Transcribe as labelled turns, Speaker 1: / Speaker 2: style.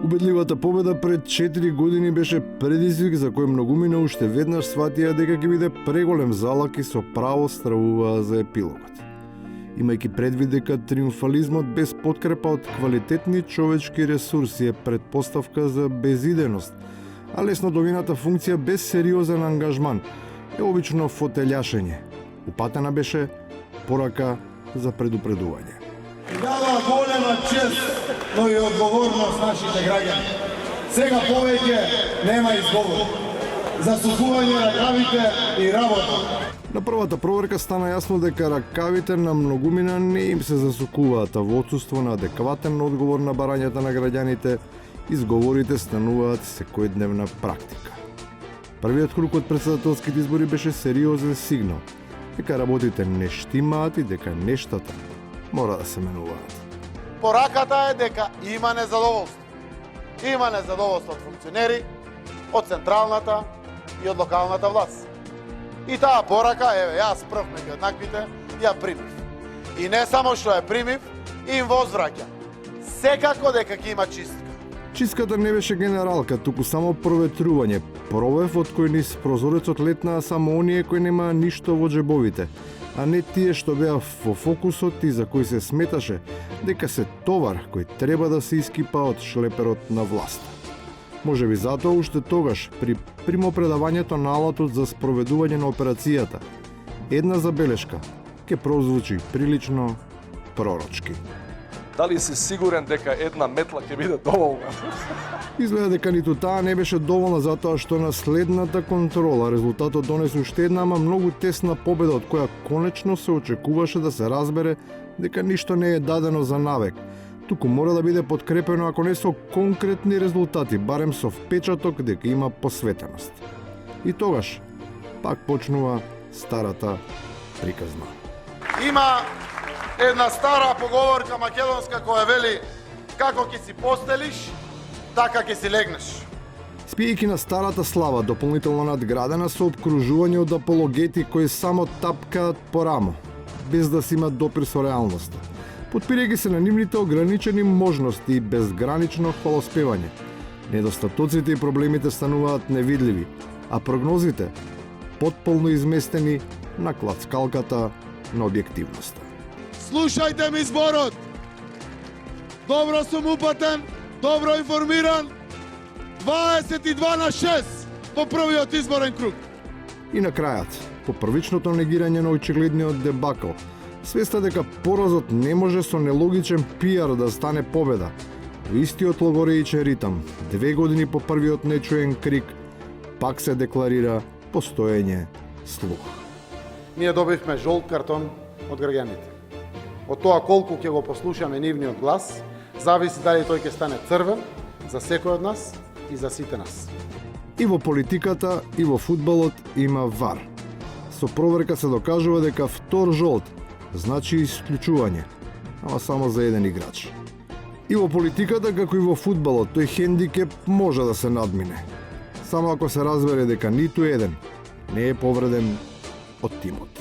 Speaker 1: Убедливата победа пред 4 години беше предизвик за кој многумина уште веднаш сватија дека ќе биде преголем залак и со право стравуваа за епилогот. Имајќи предвид дека триумфализмот без подкрепа од квалитетни човечки ресурси е предпоставка за безиденост, а леснодовината функција без сериозен ангажман е обично фотелјашење. Упатена беше порака за предупредување.
Speaker 2: Дава голема чест, но и одговорност нашите граѓани. Сега повеќе нема изговор. Засукување ракавите и работа.
Speaker 1: На првата проверка стана јасно дека ракавите на многумина не им се засукуваат, а во отсуство на адекватен одговор на барањата на граѓаните, изговорите стануваат секојдневна практика. Првиот круг од претседателските избори беше сериозен сигнал дека работите не штимаат и дека нештата мора да се менуваат.
Speaker 3: Пораката е дека има незадоволство. Има незадоволство од функционери, од централната и од локалната власт. И таа порака, јас прв меѓу еднаквите, ја примив. И не само што ја примив, им возвраќа. Секако дека ќе има чистка.
Speaker 1: Чистката не беше генералка, туку само проветрување. Провев од кој низ прозорецот летнаа само оние кои немаа ништо во џебовите, а не тие што беа во фокусот и за кои се сметаше дека се товар кој треба да се искипа од шлеперот на власта. Може би затоа уште тогаш, при примопредавањето на алатот за спроведување на операцијата, една забелешка ќе прозвучи прилично пророчки.
Speaker 4: Дали си сигурен дека една метла ќе биде доволна?
Speaker 1: Изгледа дека ниту таа не беше доволна затоа што на следната контрола резултатот донесе уште една, ама многу тесна победа од која конечно се очекуваше да се разбере дека ништо не е дадено за навек. Туку мора да биде подкрепено ако не со конкретни резултати, барем со впечаток дека има посветеност. И тогаш пак почнува старата приказна.
Speaker 3: Има една стара поговорка македонска која вели како ќе си постелиш, така ќе си легнеш.
Speaker 1: Спиејќи на старата слава, дополнително надградена со обкружување од апологети кои само тапкаат по рамо, без да си имат допир со реалноста. Подпирајќи се на нивните ограничени можности и безгранично хвалоспевање. Недостатоците и проблемите стануваат невидливи, а прогнозите потполно изместени на клацкалката на објективноста.
Speaker 2: Слушајте ми зборот. Добро сум упатен, добро информиран. 22-6 по првиот изборен круг.
Speaker 1: И на крајот, по првичното негирање на очигледниот дебакл, свеста дека поразот не може со нелогичен пиар да стане победа. Во истиот логореичен ритам, 2 години по првиот нечуен крик, пак се декларира постоење слух.
Speaker 3: Ние добивме жолт картон од граѓаните. Од тоа колку ќе го послушаме нивниот глас, зависи дали тој ќе стане црвен за секој од нас и за сите нас.
Speaker 1: И во политиката, и во фудбалот има вар. Со проверка се докажува дека втор жолт значи исклучување, ама само за еден играч. И во политиката, како и во фудбалот, тој хендикеп може да се надмине. Само ако се разбере дека ниту еден не е повреден од тимот.